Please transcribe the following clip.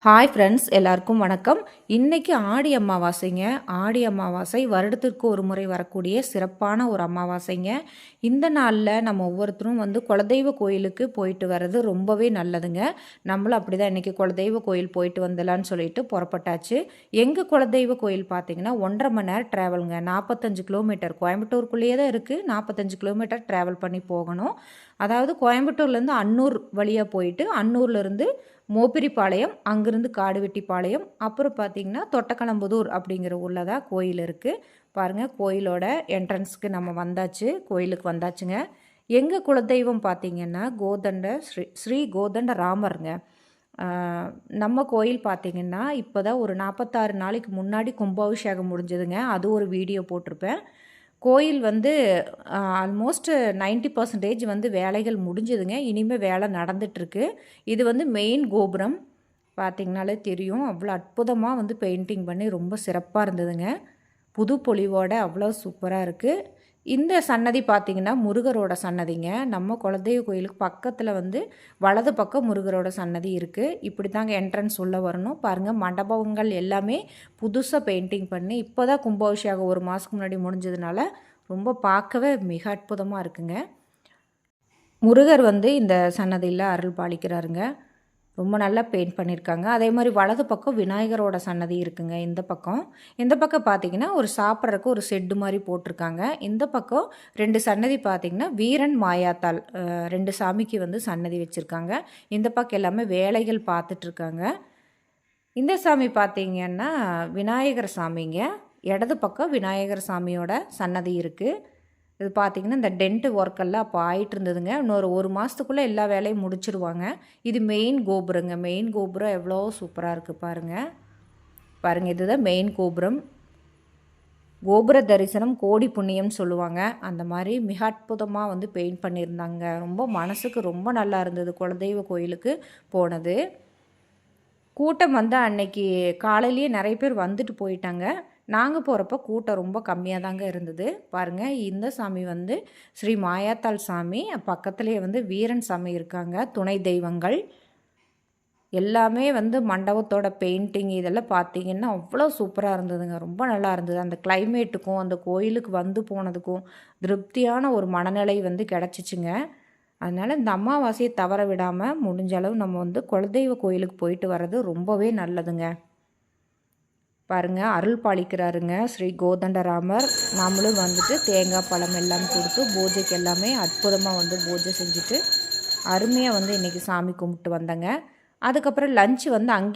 Hi friends, எல்லாருக்கும் வணக்கம். இன்றைக்கி ஆடி அமாவாசைங்க. ஆடி அமாவாசை வருடத்திற்கு ஒரு முறை வரக்கூடிய சிறப்பான ஒரு அமாவாசைங்க. இந்த நாளில் நம்ம ஒவ்வொருத்தரும் குலதெய்வ கோயிலுக்கு போயிட்டு வர்றது ரொம்பவே நல்லதுங்க. நம்மளும் அப்படி தான் இன்றைக்கி குலதெய்வ கோயில் போயிட்டு வந்துடலான்னு சொல்லிட்டு புறப்பட்டாச்சு. எங்கள் குலதெய்வ கோயில் பார்த்திங்கன்னா 1.5 மணி நேரம் ட்ராவலுங்க. 45 கிலோமீட்டர் கோயம்புத்தூருக்குள்ளேயே தான் இருக்குது. 45 கிலோமீட்டர் ட்ராவல் பண்ணி போகணும். அதாவது கோயம்புத்தூர்லேருந்து அன்னூர் வழியாக போயிட்டு அன்னூர்லேருந்து மோப்பிரிப்பாளையம், அங்கேருந்து காடுவெட்டிப்பாளையம், அப்புறம் பார்த்திங்கன்னா தொட்டக்கலம்புதூர் அப்படிங்கிற ஊரில் தான் கோயில் இருக்குது. பாருங்கள், கோயிலோட என்ட்ரன்ஸுக்கு நம்ம வந்தாச்சு. கோயிலுக்கு வந்தாச்சுங்க. எங்கள் குலதெய்வம் பார்த்திங்கன்னா ஸ்ரீ கோதண்ட ராமருங்க. நம்ம கோயில் பார்த்திங்கன்னா இப்போ தான் ஒரு 46 நாளைக்கு முன்னாடி கும்பாபிஷேகம் முடிஞ்சதுங்க. அது ஒரு வீடியோ போட்டிருப்பேன். கோயில் ஆல்மோஸ்ட் 90% வேலைகள் முடிஞ்சதுங்க. இனிமேல் வேலை நடந்துகிட்ருக்கு. இது மெயின் கோபுரம் பார்த்திங்கனாலே தெரியும். அவ்வளோ அற்புதமாக பெயிண்டிங் பண்ணி ரொம்ப சிறப்பாக இருந்ததுங்க. புது பொலிவோட அவ்வளோ சூப்பராக இருக்குது. இந்த சன்னதி பார்த்திங்கன்னா முருகரோட சன்னதிங்க. நம்ம குலதெய்வ கோயிலுக்கு பக்கத்தில் வலது பக்கம் முருகரோட சன்னதி இருக்குது. இப்படி தாங்க என்ட்ரன்ஸ் உள்ளே வரணும். பாருங்கள், மண்டபங்கள் எல்லாமே புதுசாக பெயிண்டிங் பண்ணி இப்போ தான் கும்பாபிஷேகம் ஒரு மாதத்துக்கு முன்னாடி முடிஞ்சதுனால ரொம்ப பார்க்கவே மிக அற்புதமாக இருக்குங்க. முருகர் இந்த சன்னதியில் அருள் பாலிக்கிறாருங்க. ரொம்ப நல்லா பெயிண்ட் பண்ணியிருக்காங்க. அதே மாதிரி வலது பக்கம் விநாயகரோட சன்னதி இருக்குங்க. இந்த பக்கம் பார்த்திங்கன்னா ஒரு சாப்பிட்றதுக்கு ஒரு செட்டு மாதிரி போட்டிருக்காங்க. இந்த பக்கம் 2 சன்னதி பார்த்திங்கன்னா வீரன் மாயாத்தாள் 2 சாமிக்கு சன்னதி வச்சுருக்காங்க. இந்த பக்கம் எல்லாமே வேலைகள் பார்த்துட்ருக்காங்க. இந்த சாமி பார்த்திங்கன்னா விநாயகர் சாமிங்க. இடது பக்கம் விநாயகர் சாமியோட சன்னதி இருக்குது. இது பார்த்திங்கன்னா இந்த டென்ட்டு ஒர்க்கெல்லாம் அப்போ ஆகிட்டு இருந்ததுங்க. இன்னொரு 1 மாதத்துக்குள்ளே எல்லா வேலையும் முடிச்சிருவாங்க. இது மெயின் கோபுரங்க. மெயின் கோபுரம் எவ்வளோ சூப்பராக இருக்குது பாருங்கள். இதுதான் மெயின் கோபுரம். கோபுர தரிசனம் கோடி புண்ணியம்னு சொல்லுவாங்க. அந்த மாதிரி மிக அற்புதமாக பெயிண்ட் பண்ணியிருந்தாங்க. ரொம்ப மனசுக்கு ரொம்ப நல்லா இருந்தது குலதெய்வ கோயிலுக்கு போனது. கூட்டம் அன்னைக்கு காலையிலேயே நிறைய பேர் வந்துட்டு போயிட்டாங்க. நாங்கள் போகிறப்ப கூட்டம் ரொம்ப கம்மியாக தாங்க இருந்தது. பாருங்கள், இந்த சாமி ஸ்ரீ மாயாத்தாள் சாமி. பக்கத்துலேயே வீரன் சாமி இருக்காங்க. துணை தெய்வங்கள் எல்லாமே மண்டபத்தோட பெயிண்டிங் இதெல்லாம் பார்த்திங்கன்னா அவ்வளோ சூப்பராக இருந்ததுங்க. ரொம்ப நல்லா இருந்தது. அந்த கிளைமேட்டுக்கும் அந்த கோயிலுக்கு போனதுக்கும் திருப்தியான ஒரு மனநிலை கிடச்சிச்சுங்க. அதனால் இந்த அமாவாசையை தவற விடாமல் முடிஞ்ச அளவு நம்ம குலதெய்வ கோயிலுக்கு போயிட்டு வர்றது ரொம்பவே நல்லதுங்க. பாருங்கள், அருள் பாலிக்கிறாருங்க ஸ்ரீ கோதண்டராமர். நாமளும் தேங்காய் பழம் எல்லாம் கொடுத்து பூஜைக்கு எல்லாமே அற்புதமாக பூஜை செஞ்சுட்டு அருமையாக இன்றைக்கி சாமி கும்பிட்டு வந்தேங்க. அதுக்கப்புறம் லஞ்சு அங்கேயே